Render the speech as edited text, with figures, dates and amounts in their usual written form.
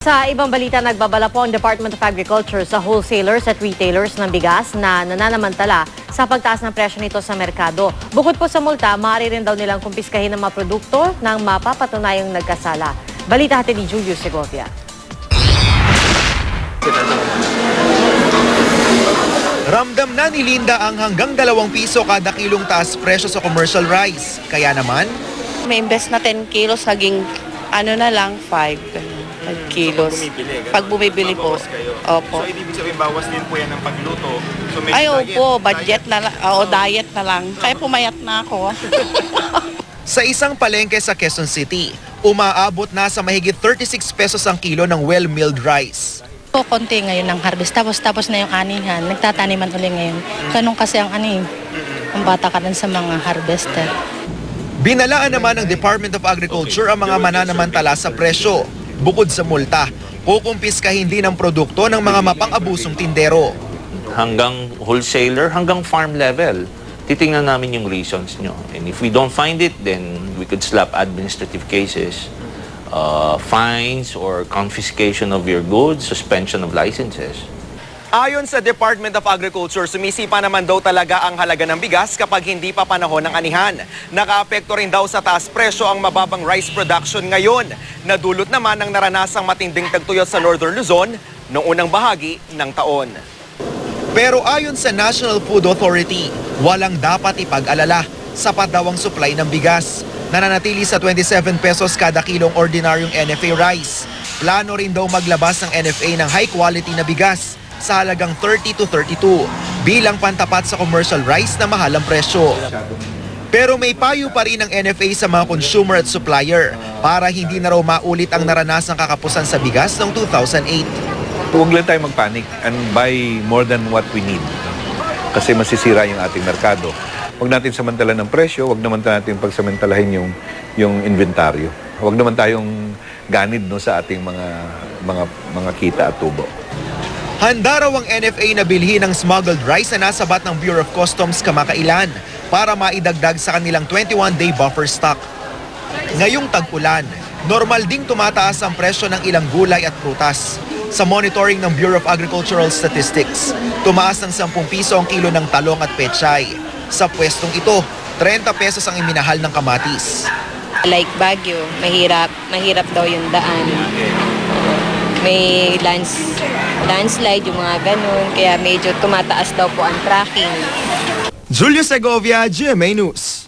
Sa ibang balita, nagbabala po ang Department of Agriculture sa wholesalers at retailers ng bigas na nananamantala sa pagtaas ng presyo nito sa merkado. Bukod po sa multa, maaari rin daw nilang kumpiskahin ng mga produkto nang mapapatunayang nagkasala. Balita natin ni Julio Segovia. Ramdam na ni Linda ang hanggang 2 piso kada kilong taas presyo sa commercial rice. Kaya naman, May invest na 10 kilos, naging na lang, 5 kilos. Pag bumibili po. Opo. So, ibig sabihin, bawas din po yan ng pagluto. So, may Ay, diet. opo, budget na lang. Oo, diet na lang. Kaya pumayat na ako. sa isang palengke sa Quezon City, umaabot na sa mahigit 36 pesos ang kilo ng well-milled rice. Po, konti ngayon ng harvest. Tapos na yung anihan. Nagtataniman ulit ngayon. Ganun kasi ang ang bata ka rin sa mga harvester. Binalaan naman ng Department of Agriculture ang mga mananamantala sa presyo. Bukod sa multa, kukumpiskahin din ang produkto ng mga mapang-abusong tindero. Hanggang wholesaler, hanggang farm level. Titingnan namin yung reasons nyo. And if we don't find it, then we could slap administrative cases, fines or confiscation of your goods, suspension of licenses. Ayon sa Department of Agriculture, sumisipa naman daw talaga ang halaga ng bigas kapag hindi pa panahon ng anihan. Nakaapekto rin daw sa taas presyo ang mababang rice production ngayon. Nadulot naman ng naranasang matinding tagtuyot sa Northern Luzon noong unang bahagi ng taon. Pero ayon sa National Food Authority, walang dapat ipag-alala. Sapat daw ang supply ng bigas. Nananatili sa 27 pesos kada kilong ordinaryong NFA rice. Plano rin daw maglabas ng NFA ng high quality na bigas sa halagang 30 to 32 bilang pantapat sa commercial rice na mahalang presyo. Pero may payo pa rin ng NFA sa mga consumer at supplier para hindi na raw maulit ang naranasang kakapusan sa bigas noong 2008. Huwag lang tayo magpanik and buy more than what we need. Kasi masisira yung ating merkado. Huwag natin samantalan ng presyo, huwag naman natin pagsamantalahin yung inventaryo. Huwag naman tayong ganid sa ating mga kita at tubo. Handa raw ang NFA na bilhin ng smuggled rice na nasabat ng Bureau of Customs kamakailan para maidagdag sa kanilang 21-day buffer stock. Ngayong tag-ulan, normal ding tumataas ang presyo ng ilang gulay at prutas. Sa monitoring ng Bureau of Agricultural Statistics, tumaas ng 10 piso ang kilo ng talong at pechay. Sa pwestong ito, 30 pesos ang iminahal ng kamatis. Like Baguio, mahirap daw yung daan. May landslide, yung mga ganun, kaya medyo tumataas daw po ang tracking. Julio Segovia, GMA News.